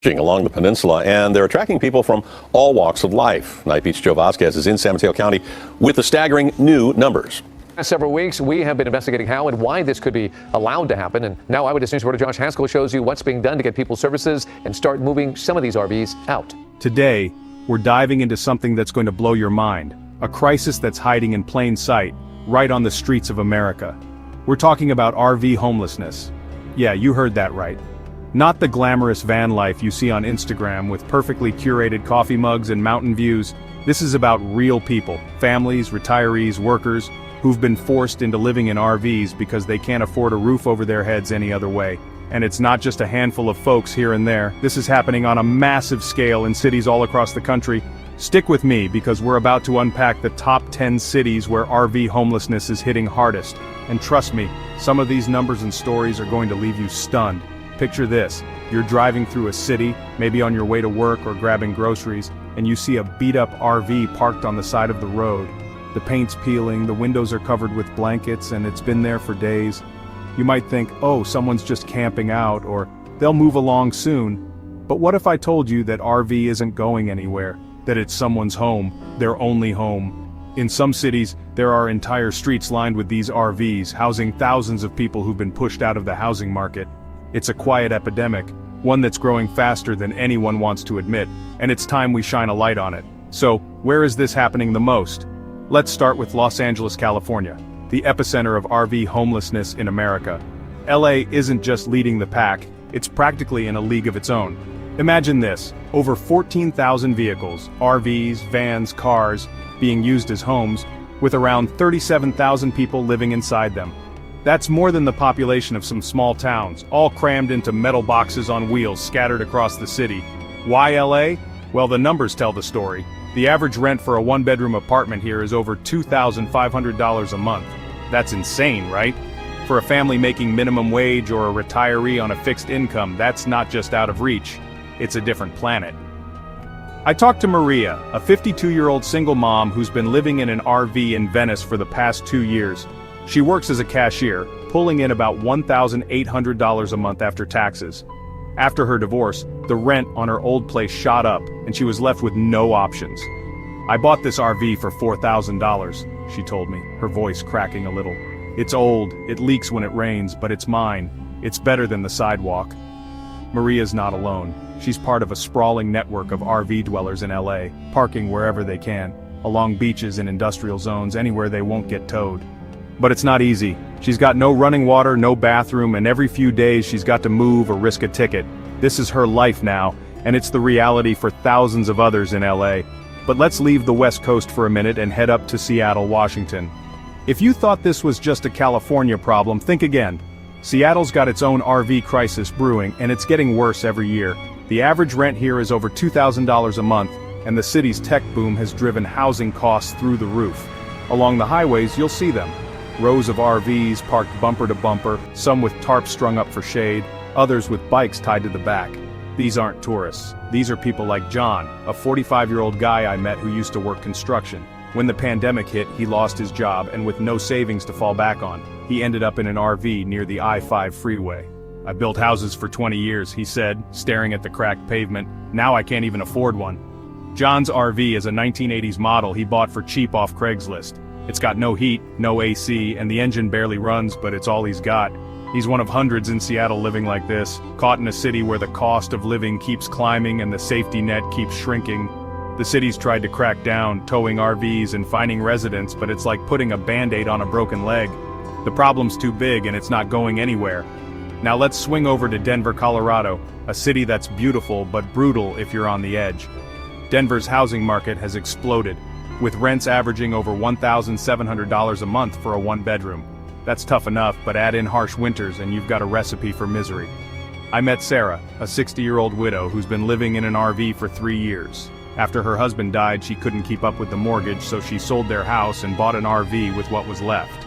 Along the peninsula, and they're attracting people from all walks of life. Night Beach Joe Vasquez is in San Mateo County with the staggering new numbers. Last several weeks, we have been investigating how and why this could be allowed to happen. And now Eyewitness News reporter Josh Haskell shows you what's being done to get people services and start moving some of these RVs out. Today, we're diving into something that's going to blow your mind. A crisis that's hiding in plain sight, right on the streets of America. We're talking about RV homelessness. Yeah, you heard that right. Not the glamorous van life you see on Instagram with perfectly curated coffee mugs and mountain views. This is about real people, families, retirees, workers, who've been forced into living in RVs because they can't afford a roof over their heads any other way. And it's not just a handful of folks here and there. This is happening on a massive scale in cities all across the country. Stick with me because we're about to unpack the top 10 cities where RV homelessness is hitting hardest. And trust me, some of these numbers and stories are going to leave you stunned. Picture this, you're driving through a city, maybe on your way to work or grabbing groceries, and you see a beat-up RV parked on the side of the road. The paint's peeling, the windows are covered with blankets, and it's been there for days. You might think, oh, someone's just camping out, or they'll move along soon. But what if I told you that RV isn't going anywhere, that it's someone's home, their only home? In some cities, there are entire streets lined with these RVs, housing thousands of people who've been pushed out of the housing market. It's a quiet epidemic, one that's growing faster than anyone wants to admit, and it's time we shine a light on it. So, where is this happening the most? Let's start with Los Angeles, California, the epicenter of RV homelessness in America. LA isn't just leading the pack, it's practically in a league of its own. Imagine this, over 14,000 vehicles, RVs, vans, cars, being used as homes, with around 37,000 people living inside them. That's more than the population of some small towns, all crammed into metal boxes on wheels scattered across the city. Why LA? Well, the numbers tell the story. The average rent for a one-bedroom apartment here is over $2,500 a month. That's insane, right? For a family making minimum wage or a retiree on a fixed income, that's not just out of reach. It's a different planet. I talked to Maria, a 52-year-old single mom who's been living in an RV in Venice for the past 2 years. She works as a cashier, pulling in about $1,800 a month after taxes. After her divorce, the rent on her old place shot up, and she was left with no options. "I bought this RV for $4,000, she told me, her voice cracking a little. "It's old, it leaks when it rains, but it's mine. It's better than the sidewalk." Maria's not alone. She's part of a sprawling network of RV dwellers in LA, parking wherever they can, along beaches and industrial zones, anywhere they won't get towed. But it's not easy. She's got no running water, no bathroom, and every few days she's got to move or risk a ticket. This is her life now, and it's the reality for thousands of others in LA. But let's leave the West Coast for a minute and head up to Seattle, Washington. If you thought this was just a California problem, think again. Seattle's got its own RV crisis brewing, and it's getting worse every year. The average rent here is over $2,000 a month, and the city's tech boom has driven housing costs through the roof. Along the highways, you'll see them. Rows of RVs parked bumper to bumper, some with tarps strung up for shade, others with bikes tied to the back. These aren't tourists. These are people like John, a 45-year-old guy I met who used to work construction. When the pandemic hit, he lost his job, and with no savings to fall back on, he ended up in an RV near the I-5 freeway. "I built houses for 20 years, he said, staring at the cracked pavement. "Now I can't even afford one." John's RV is a 1980s model he bought for cheap off Craigslist. It's got no heat, no AC, and the engine barely runs, but it's all he's got. He's one of hundreds in Seattle living like this, caught in a city where the cost of living keeps climbing and the safety net keeps shrinking. The city's tried to crack down, towing RVs and finding residents, but it's like putting a Band-Aid on a broken leg. The problem's too big and it's not going anywhere. Now let's swing over to Denver, Colorado, a city that's beautiful but brutal if you're on the edge. Denver's housing market has exploded, with rents averaging over $1,700 a month for a one-bedroom. That's tough enough, but add in harsh winters and you've got a recipe for misery. I met Sarah, a 60-year-old widow who's been living in an RV for 3 years. After her husband died, she couldn't keep up with the mortgage, so she sold their house and bought an RV with what was left.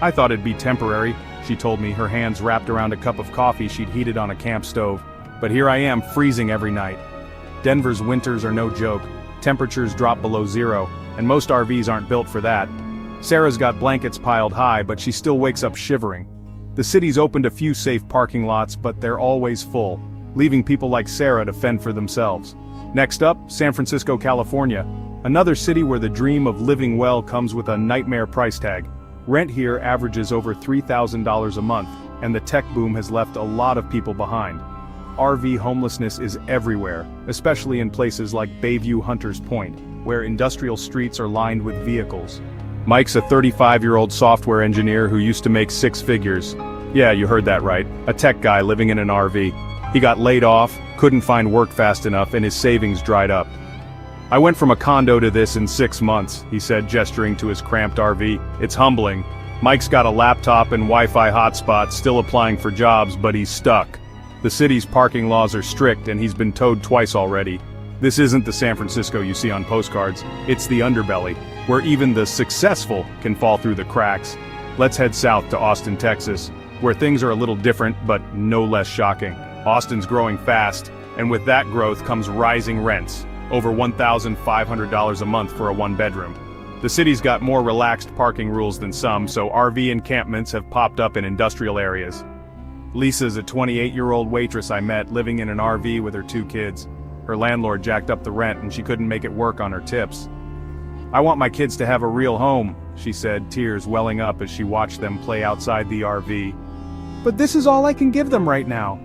"I thought it'd be temporary," she told me, her hands wrapped around a cup of coffee she'd heated on a camp stove. "But here I am, freezing every night." Denver's winters are no joke. Temperatures drop below zero, and most RVs aren't built for that. Sarah's got blankets piled high, but she still wakes up shivering. The city's opened a few safe parking lots, but they're always full. leaving people like Sarah to fend for themselves. Next up, San Francisco, California. Another city where the dream of living well comes with a nightmare price tag. Rent here averages over $3,000 a month, and the tech boom has left a lot of people behind. RV homelessness is everywhere, especially in places like Bayview Hunters Point, where industrial streets are lined with vehicles. Mike's a 35-year-old software engineer who used to make six figures. Yeah, you heard that right, a tech guy living in an RV. He got laid off, couldn't find work fast enough, and his savings dried up. I went from a condo to this in 6 months, he said, gesturing to his cramped RV. It's humbling. Mike's got a laptop and Wi-Fi hotspot, still applying for jobs, but he's stuck. The city's parking laws are strict and he's been towed twice already. This isn't the San Francisco you see on postcards, it's the underbelly, where even the successful can fall through the cracks. Let's head south to Austin, Texas, where things are a little different, but no less shocking. Austin's growing fast, and with that growth comes rising rents, over $1,500 a month for a one-bedroom. The city's got more relaxed parking rules than some, so RV encampments have popped up in industrial areas. Lisa's a 28-year-old waitress I met living in an RV with her 2 kids. Her landlord jacked up the rent and she couldn't make it work on her tips. I want my kids to have a real home, she said, tears welling up as she watched them play outside the RV. But this is all I can give them right now.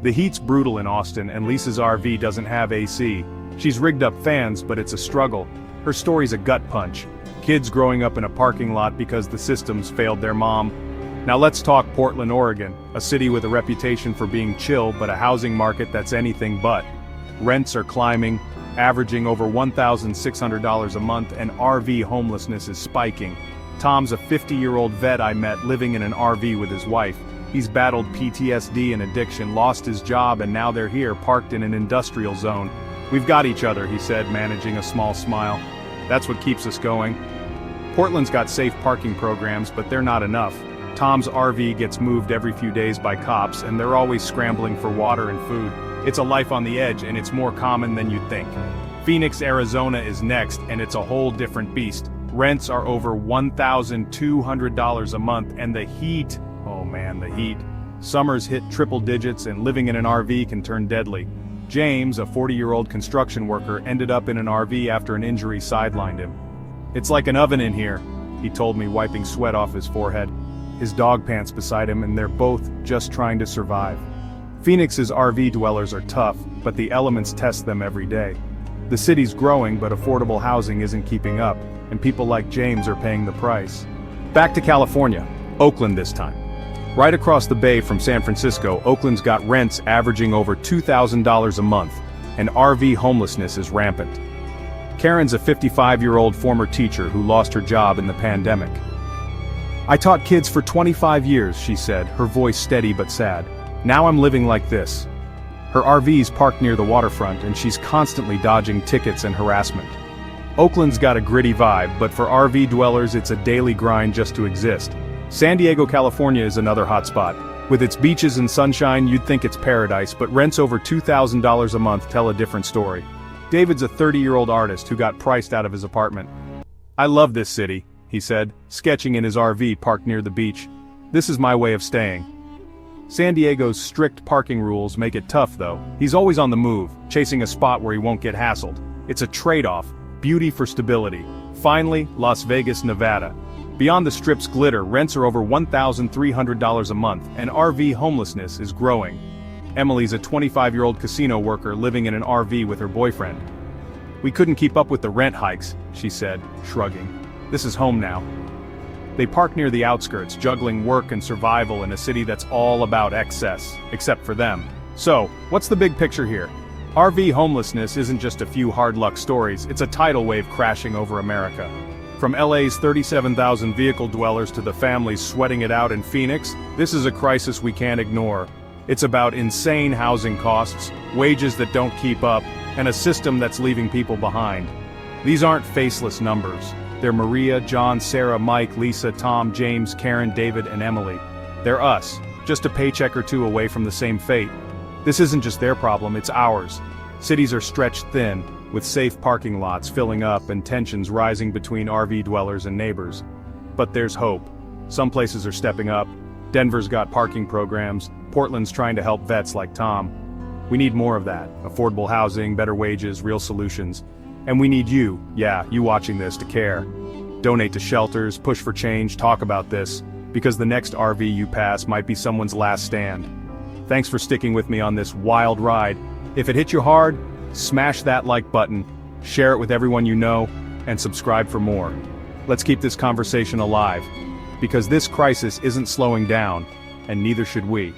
The heat's brutal in Austin and Lisa's RV doesn't have AC. She's rigged up fans, but it's a struggle. Her story's a gut punch. Kids growing up in a parking lot because the systems failed their mom. Now let's talk Portland, Oregon, a city with a reputation for being chill but a housing market that's anything but. Rents are climbing, averaging over $1,600 a month, and RV homelessness is spiking. Tom's a 50-year-old vet I met living in an RV with his wife. He's battled PTSD and addiction, lost his job, and now they're here, parked in an industrial zone. We've got each other, he said, managing a small smile. That's what keeps us going. Portland's got safe parking programs, but they're not enough. Tom's RV gets moved every few days by cops, and they're always scrambling for water and food. It's a life on the edge, and it's more common than you'd think. Phoenix, Arizona is next, and it's a whole different beast. Rents are over $1,200 a month, and the heat, oh man, the heat. Summers hit triple digits, and living in an RV can turn deadly. James, a 40-year-old construction worker, ended up in an RV after an injury sidelined him. It's like an oven in here, he told me, wiping sweat off his forehead. His dog pants beside him, and they're both just trying to survive. Phoenix's RV dwellers are tough, but the elements test them every day. The city's growing, but affordable housing isn't keeping up, and people like James are paying the price. Back to California, Oakland this time. Right across the bay from San Francisco, Oakland's got rents averaging over $2,000 a month, and RV homelessness is rampant. Karen's a 55-year-old former teacher who lost her job in the pandemic. I taught kids for 25 years, she said, her voice steady but sad. Now I'm living like this. Her RV's parked near the waterfront, and she's constantly dodging tickets and harassment. Oakland's got a gritty vibe, but for RV dwellers it's a daily grind just to exist. San Diego, California is another hotspot. With its beaches and sunshine, you'd think it's paradise, but rents over $2,000 a month tell a different story. David's a 30-year-old artist who got priced out of his apartment. I love this city, he said, sketching in his RV parked near the beach. This is my way of staying. San Diego's strict parking rules make it tough, though. He's always on the move, chasing a spot where he won't get hassled. It's a trade-off, beauty for stability. Finally, Las Vegas, Nevada. Beyond the Strip's glitter, rents are over $1,300 a month, and RV homelessness is growing. Emily's a 25-year-old casino worker living in an RV with her boyfriend. We couldn't keep up with the rent hikes, she said, shrugging. This is home now. They park near the outskirts, juggling work and survival in a city that's all about excess, except for them. So, what's the big picture here? RV homelessness isn't just a few hard luck stories, it's a tidal wave crashing over America. From LA's 37,000 vehicle dwellers to the families sweating it out in Phoenix, this is a crisis we can't ignore. It's about insane housing costs, wages that don't keep up, and a system that's leaving people behind. These aren't faceless numbers. They're Maria, John, Sarah, Mike, Lisa, Tom, James, Karen, David, and Emily. They're us, just a paycheck or two away from the same fate. This isn't just their problem, it's ours. Cities are stretched thin, with safe parking lots filling up and tensions rising between RV dwellers and neighbors. But there's hope. Some places are stepping up. Denver's got parking programs. Portland's trying to help vets like Tom. We need more of that. Affordable housing, better wages, real solutions. And we need you, yeah, you watching this, to care. Donate to shelters, push for change, talk about this, because the next RV you pass might be someone's last stand. Thanks for sticking with me on this wild ride. If it hit you hard, smash that like button, share it with everyone you know, and subscribe for more. Let's keep this conversation alive, because this crisis isn't slowing down, and neither should we.